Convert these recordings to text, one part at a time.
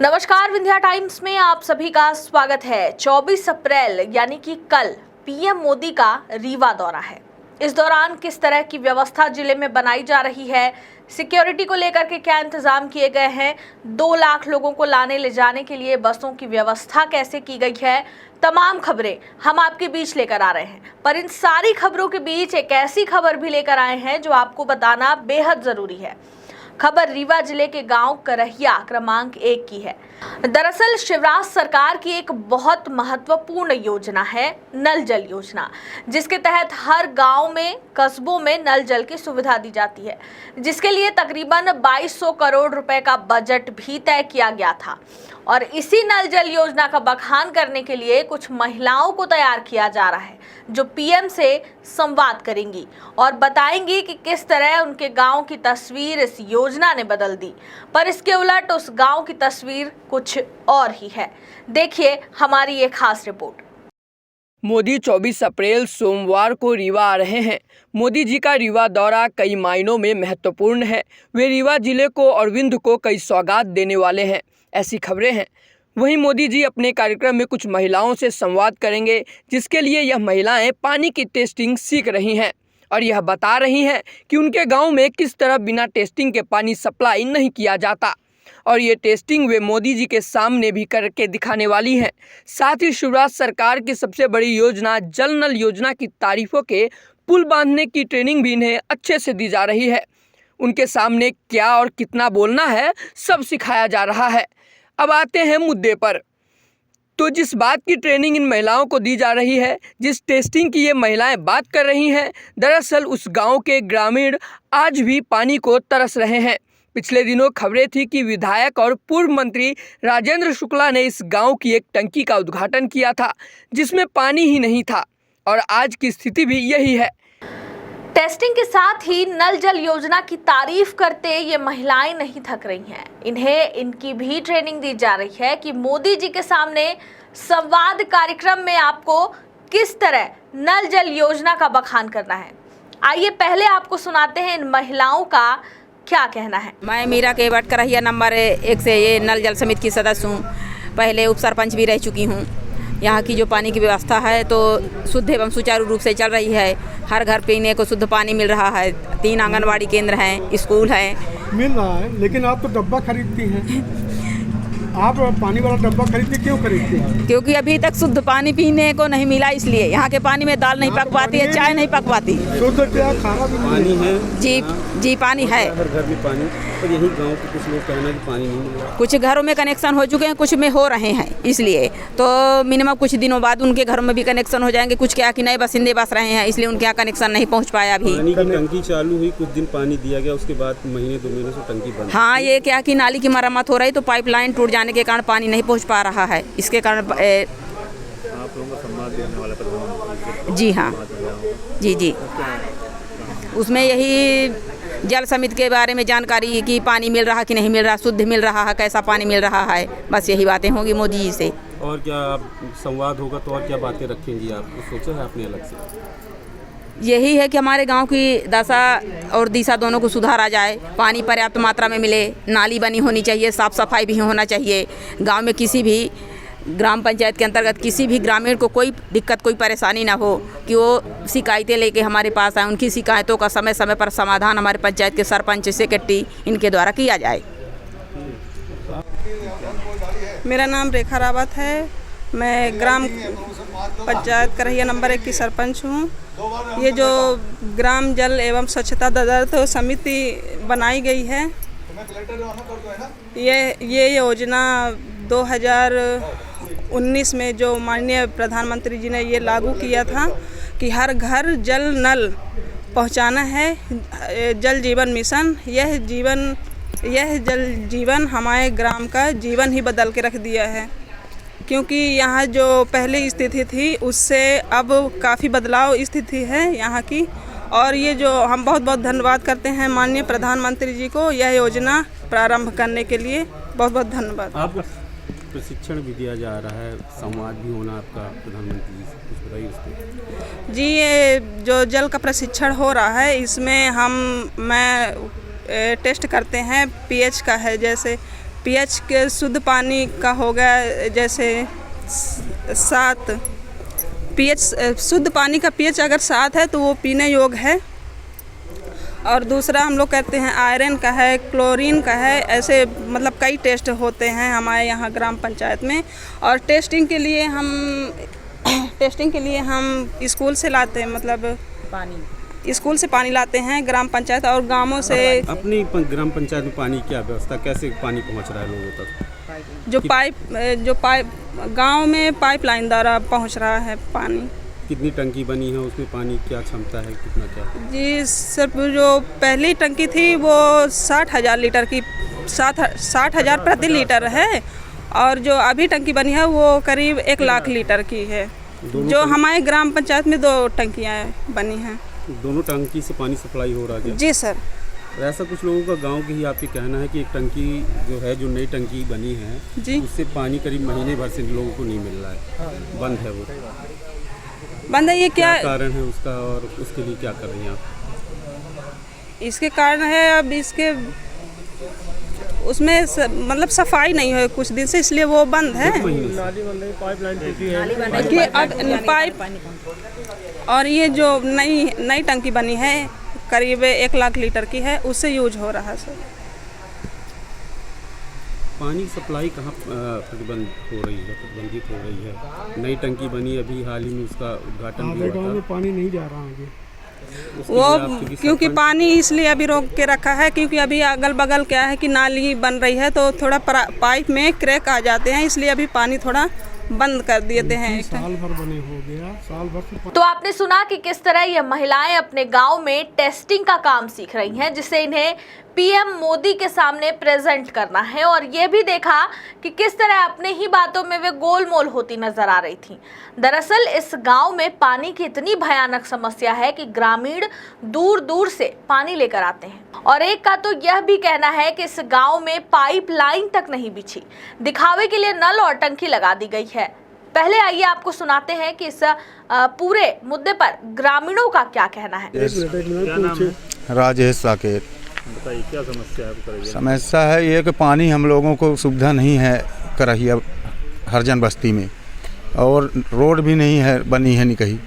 नमस्कार, विंध्या टाइम्स में आप सभी का स्वागत है। 24 अप्रैल यानी कि कल पीएम मोदी का रीवा दौरा है। इस दौरान किस तरह की व्यवस्था जिले में बनाई जा रही है, सिक्योरिटी को लेकर के क्या इंतजाम किए गए हैं, 2 लाख लोगों को लाने ले जाने के लिए बसों की व्यवस्था कैसे की गई है, तमाम खबरें हम आपके बीच लेकर आ रहे हैं। पर इन सारी खबरों के बीच एक ऐसी खबर भी लेकर आए हैं जो आपको बताना बेहद जरूरी है। खबर रीवा जिले के गांव करहिया क्रमांक 1 की है। दरअसल शिवराज सरकार की एक बहुत महत्वपूर्ण योजना है नल जल योजना, जिसके तहत हर गांव में, कस्बों में नल जल की सुविधा दी जाती है, जिसके लिए तकरीबन 2200 करोड़ रुपए का बजट भी तय किया गया था। और इसी नल जल योजना का बखान करने के लिए कुछ महिलाओं को तैयार किया जा रहा है, जो पीएम से संवाद करेंगी और बताएंगी कि किस तरह उनके गांव की तस्वीर इस योजना ने बदल दी। पर इसके उलट उस गांव की तस्वीर कुछ और ही है। देखिए हमारी ये खास रिपोर्ट। मोदी 24 अप्रैल सोमवार को रीवा आ रहे हैं। मोदी जी का रीवा दौरा कई मायनों में महत्वपूर्ण है। वे रीवा जिले को और विंध्य को कई सौगात देने वाले हैं, ऐसी खबरें हैं। वहीं मोदी जी अपने कार्यक्रम में कुछ महिलाओं से संवाद करेंगे, जिसके लिए यह महिलाएं पानी की टेस्टिंग सीख रही हैं और यह बता रही हैं कि उनके गांव में किस तरह बिना टेस्टिंग के पानी सप्लाई नहीं किया जाता। और ये टेस्टिंग वे मोदी जी के सामने भी करके दिखाने वाली हैं। साथ ही शिवराज सरकार की सबसे बड़ी योजना जल नल योजना की तारीफों के पुल बांधने की ट्रेनिंग भी इन्हें अच्छे से दी जा रही है। उनके सामने क्या और कितना बोलना है, सब सिखाया जा रहा है। अब आते हैं मुद्दे पर। तो जिस बात की ट्रेनिंग इन महिलाओं को दी जा रही है, जिस टेस्टिंग की ये महिलाएं बात कर रही हैं, दरअसल उस गांव के ग्रामीण आज भी पानी को तरस रहे हैं। पिछले दिनों खबरें थी कि विधायक और पूर्व मंत्री राजेंद्र शुक्ला ने इस गांव की एक टंकी का उद्घाटन किया था, जिसमें पानी ही नहीं था, और आज की स्थिति भी यही है। टेस्टिंग के साथ ही नल जल योजना की तारीफ करते ये महिलाएं नहीं थक रही हैं। इन्हें इनकी भी ट्रेनिंग दी जा रही है कि मोदी जी के सामने संवाद कार्यक्रम में आपको किस तरह नल जल योजना का बखान करना है। आइए पहले आपको सुनाते हैं इन महिलाओं का क्या कहना है। मैं मीरा केवट करहिया नंबर 1 से ये नल जल समिति की सदस्य हूँ। पहले उप सरपंच भी रह चुकी हूँ। यहाँ की जो पानी की व्यवस्था है तो शुद्ध एवं सुचारू रूप से चल रही है। हर घर पीने को शुद्ध पानी मिल रहा है। 3 आंगनवाड़ी केंद्र हैं, स्कूल है। मिल रहा है, लेकिन आप तो डब्बा खरीदती हैं। आप पानी वाला डब्बा खरीदते क्यों खरीदते हैं? क्योंकि अभी तक शुद्ध पानी पीने को नहीं मिला, इसलिए यहाँ के पानी में दाल नहीं पक पाती है, चाय नहीं पक पाती। शुद्ध क्या खाना भी पानी है? जी पानी है। हर घर में पानी, और यही गांव के कुछ लोग कहना कि पानी नहीं मिल रहा। कुछ घरों में कनेक्शन हो चुके हैं, कुछ में हो रहे हैं, इसलिए तो मिनिमम कुछ दिनों बाद उनके घरों में भी कनेक्शन हो जाएंगे। कुछ क्या कि नए बासिंदे बस रहे हैं, इसलिए उनके यहाँ कनेक्शन नहीं पहुँच पाया अभी। पानी की टंकी चालू हुई, कुछ दिन पानी दिया गया, उसके बाद महीने 2 महीने से टंकी बंद। हाँ, ये क्या कि नाली की मरम्मत हो रही तो पाइपलाइन टूट जाने के कारण पानी नहीं पहुँच पा रहा है। इसके कारण आप लोगों को सम्मान देने वाला प्रधानमंत्री। जी हाँ, जी उसमें यही जल समिति के बारे में जानकारी कि पानी मिल रहा कि नहीं मिल रहा, शुद्ध मिल रहा है, कैसा पानी मिल रहा है, बस यही बातें होंगी मोदी जी से। और क्या आप संवाद होगा तो और क्या बातें रखेंगी आप, सोचा है आपने अलग से? यही है कि हमारे गांव की दशा और दिशा दोनों को सुधार आ जाए, पानी पर्याप्त मात्रा में मिले, नाली बनी होनी चाहिए, साफ़ सफाई भी होना चाहिए। गांव में किसी भी ग्राम पंचायत के अंतर्गत किसी भी ग्रामीण को कोई दिक्कत, कोई परेशानी ना हो कि वो शिकायतें लेके हमारे पास आए। उनकी शिकायतों का समय समय पर समाधान हमारे पंचायत के सरपंच, सेक्रेटरी इनके द्वारा किया जाए। मेरा नाम रेखा रावत है। मैं ग्राम पंचायत करहिया नंबर 1 की सरपंच हूँ। ये जो ग्राम जल एवं स्वच्छता तदर्थ समिति बनाई गई है, ये योजना 2019 में जो माननीय प्रधानमंत्री जी ने ये लागू किया था कि हर घर जल नल पहुंचाना है, जल जीवन मिशन। यह जल जीवन हमारे ग्राम का जीवन ही बदल के रख दिया है, क्योंकि यहाँ जो पहले स्थिति थी उससे अब काफ़ी बदलाव स्थिति है यहाँ की। और ये जो हम बहुत बहुत धन्यवाद करते हैं माननीय प्रधानमंत्री जी को यह योजना प्रारंभ करने के लिए। बहुत बहुत धन्यवाद। प्रशिक्षण भी दिया जा रहा है, संवाद भी होना आपका प्रधानमंत्री जी से, कुछ बताइए उसको। जी, ये जो जल का प्रशिक्षण हो रहा है इसमें मैं टेस्ट करते हैं पीएच का है। जैसे पीएच के शुद्ध पानी का हो गया, जैसे 7 पीएच, शुद्ध पानी का पीएच अगर 7 है तो वो पीने योग्य है। और दूसरा हम लोग कहते हैं आयरन का है, क्लोरीन का है, ऐसे मतलब कई टेस्ट होते हैं हमारे यहाँ ग्राम पंचायत में। और टेस्टिंग के लिए हम स्कूल से लाते हैं, मतलब स्कूल से पानी लाते हैं ग्राम पंचायत और गांवों से। अपनी ग्राम पंचायत में पानी क्या व्यवस्था, कैसे पानी पहुंच रहा है लोगों तक? जो पाइप गांव में पाइपलाइन द्वारा पहुंच रहा है पानी। कितनी टंकी बनी है, उसमें पानी क्या क्षमता है, कितना क्या? जी सर, जो पहली टंकी थी वो 60,000 लीटर की, 60,000 प्रति लीटर है। और जो अभी टंकी बनी है वो करीब 1 लाख लीटर की है। जो हमारे ग्राम पंचायत में 2 टंकियाँ बनी हैं। दोनों टंकी से पानी सप्लाई हो रहा है? जी सर। ऐसा कुछ लोगों का गांव के ही आपके कहना है कि एक टंकी जो है, जो नई टंकी बनी है जी, उससे पानी करीब महीने भर से लोगों को नहीं मिल रहा है, बंद है वो। बंद है, ये क्या कारण है उसका और उसके लिए क्या कर रही हैं आप? इसके कारण है, अब इसके उसमें मतलब सफाई नहीं है कुछ दिन से, इसलिए वो बंद है। नाली बंद है, पाइपलाइन टूटी है कि अब पाइप, और ये जो नई टंकी बनी है करीब 1 लाख लीटर की है, उससे यूज हो रहा है सर। पानी सप्लाई कहाँ प्रतिबंधित हो रही है? नई टंकी बनी अभी हाल ही में, उसका उद्घाटन भी हुआ था। पानी नहीं जा रहा है वो क्योंकि पानी इसलिए अभी रोक के रखा है क्योंकि अभी अगल बगल क्या है कि नाली बन रही है, तो थोड़ा पाइप में क्रैक आ जाते हैं, इसलिए अभी पानी थोड़ा बंद कर देते हैं। साल भर बने हो गया, साल भर से। तो आपने सुना कि किस तरह ये महिलाएं अपने गांव में टेस्टिंग का काम सीख रही हैं, जिससे इन्हें पीएम मोदी के सामने प्रेजेंट करना है। और ये भी देखा कि किस तरह अपने ही बातों में वे गोलमोल होती नजर आ रही थी। दरअसल इस गांव में पानी की इतनी भयानक समस्या है कि ग्रामीण दूर दूर से पानी लेकर आते हैं। और एक का तो यह भी कहना है कि इस गांव में पाइपलाइन तक नहीं बिछी, दिखावे के लिए नल और टंकी लगा दी गई है। पहले आइए आपको सुनाते हैं कि इस पूरे मुद्दे पर ग्रामीणों का क्या कहना है। राजेश साकेत। बताइए क्या समस्या है? समस्या है ये कि पानी हम लोगों को सुविधा नहीं है करहिया हरजन बस्ती में, और रोड भी नहीं है, बनी है नहीं कहीं।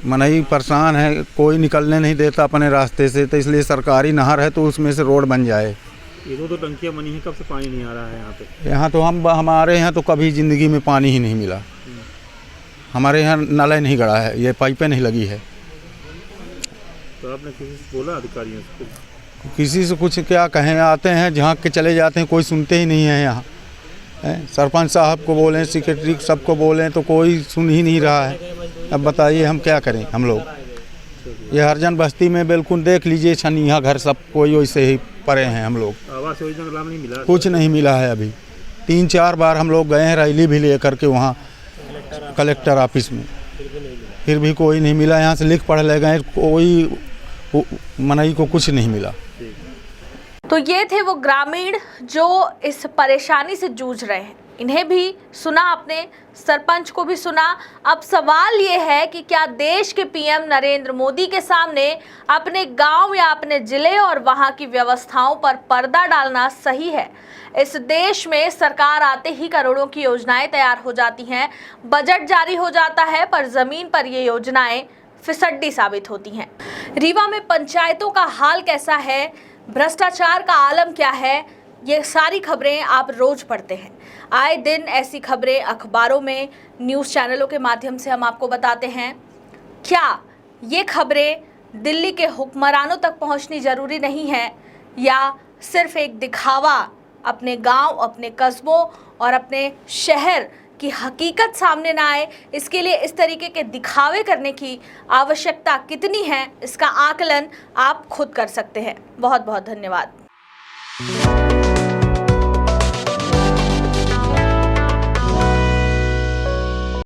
मनई परेशान है, कोई निकलने नहीं देता अपने रास्ते से, तो इसलिए सरकारी नहर है तो उसमें से रोड बन जाए। ये 2 टंकियाँ बनी हैं, कब से पानी नहीं आ रहा है यहाँ पे? यहाँ तो हमारे यहाँ तो कभी ज़िंदगी में पानी ही नहीं मिला। हमारे यहाँ नल नहीं गड़ा है, ये पाइपें नहीं लगी है। तो आपने किसी से बोला, अधिकारियों से? किसी से कुछ क्या कहें, आते हैं झाँक के चले जाते हैं, कोई सुनते ही नहीं है यहाँ। सरपंच साहब को बोलें, सेक्रेटरी सबको बोलें तो कोई सुन ही नहीं रहा है। अब बताइए हम क्या करें हम लोग। ये हरजन बस्ती में बिल्कुल देख लीजिए, छनिया घर सब कोई वैसे ही पड़े हैं हम लोग। आवास योजना का लाभ नहीं मिला? कुछ नहीं मिला है अभी। 3-4 बार हम लोग गए हैं, रैली भी ले करके वहाँ कलेक्टर ऑफिस में, फिर भी कोई नहीं मिला। यहाँ से लिख पढ़ ले गए, कोई मनई को कुछ नहीं मिला। तो ये थे वो ग्रामीण जो इस परेशानी से जूझ रहे हैं। इन्हें भी सुना आपने, सरपंच को भी सुना। अब सवाल ये है कि क्या देश के पीएम नरेंद्र मोदी के सामने अपने गांव या अपने जिले और वहां की व्यवस्थाओं पर पर्दा डालना सही है? इस देश में सरकार आते ही करोड़ों की योजनाएं तैयार हो जाती हैं, बजट जारी हो जाता है, पर जमीन पर ये योजनाएं फिसड्डी साबित होती हैं। रीवा में पंचायतों का हाल कैसा है, भ्रष्टाचार का आलम क्या है, ये सारी खबरें आप रोज पढ़ते हैं। आए दिन ऐसी खबरें अखबारों में, न्यूज़ चैनलों के माध्यम से हम आपको बताते हैं। क्या ये खबरें दिल्ली के हुक्मरानों तक पहुंचनी ज़रूरी नहीं है, या सिर्फ एक दिखावा अपने गांव, अपने कस्बों और अपने शहर की हकीकत सामने ना आए, इसके लिए इस तरीके के दिखावे करने की आवश्यकता कितनी है, इसका आकलन आप खुद कर सकते हैं। बहुत बहुत धन्यवाद।